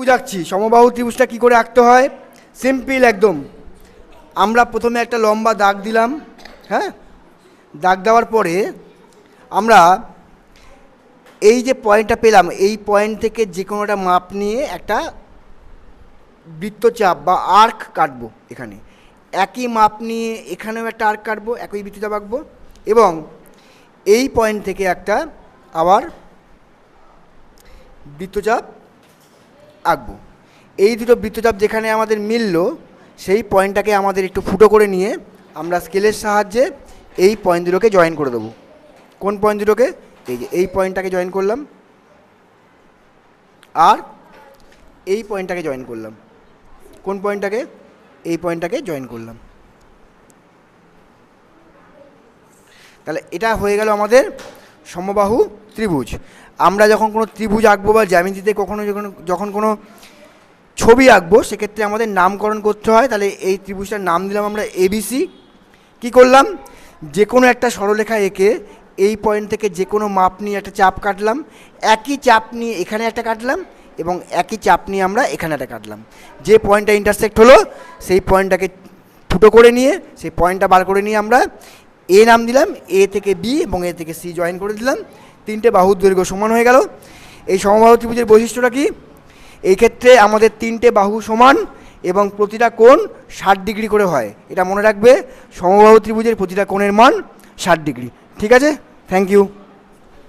ত্রিভুজ আঁকছি। সমবাহু ত্রিভুজটা কী করে আঁকতে হয়? সিম্পল একদম। আমরা প্রথমে একটা লম্বা দাগ দিলাম, হ্যাঁ। দাগ দেওয়ার পরে আমরা এই যে পয়েন্টটা পেলাম, এই পয়েন্ট থেকে যে কোনো একটা মাপ নিয়ে একটা বৃত্তচাপ বা আর্ক কাটবো। এখানে একই মাপ নিয়ে এখানেও একটা আর্ক কাটবো, একই বৃত্তচাপ আঁকবো, এবং এই পয়েন্ট থেকে একটা আবার বৃত্তচাপ আঁকবো। এই দুটো বৃত্তচাপ যেখানে আমাদের মিলল, সেই পয়েন্টটাকে আমাদের একটু ফুটো করে নিয়ে আমরা স্কেলের সাহায্যে এই পয়েন্ট দুটোকে জয়েন করে দেবো। কোন পয়েন্ট দুটোকে? এই যে এই পয়েন্টটাকে জয়েন করলাম, আর এই পয়েন্টটাকে জয়েন করলাম। কোন পয়েন্টটাকে? এই পয়েন্টটাকে জয়েন করলাম। তাহলে এটা হয়ে গেল আমাদের সমবাহু ত্রিভুজ। আমরা যখন কোনো ত্রিভুজ আঁকবো বা জ্যামিতিতে যখন কোনো ছবি আঁকবো, সেক্ষেত্রে আমাদের নামকরণ করতে হয়। তাহলে এই ত্রিভুজটার নাম দিলাম আমরা এবিসি। কি করলাম? যে কোনো একটা সরলরেখা এঁকে এই পয়েন্ট থেকে যে কোনো মাপ নিয়ে একটা চাপ কাটলাম, একই চাপ নিয়ে এখানে একটা কাটলাম, এবং একই চাপ নিয়ে আমরা এখানে একটা কাটলাম। যে পয়েন্টটা ইন্টারসেক্ট হলো, সেই পয়েন্টটাকে ফুটো করে নিয়ে সেই পয়েন্টটা বার করে নিয়ে আমরা এ নাম দিলাম, এ থেকে বি এবং এ থেকে সি জয়েন করে দিলাম। তিনটে বাহুর দৈর্ঘ্য সমান হয়ে গেল। এই সমবাহু ত্রিভুজের বৈশিষ্ট্যটা কি? এই ক্ষেত্রে আমাদের তিনটে বাহু সমান এবং প্রতিটা কোণ 60 ডিগ্রি করে হয়। এটা মনে রাখবে, সমবাহু ত্রিভুজের প্রতিটা কোণের মান 60 ডিগ্রি। ঠিক আছে, থ্যাংক ইউ।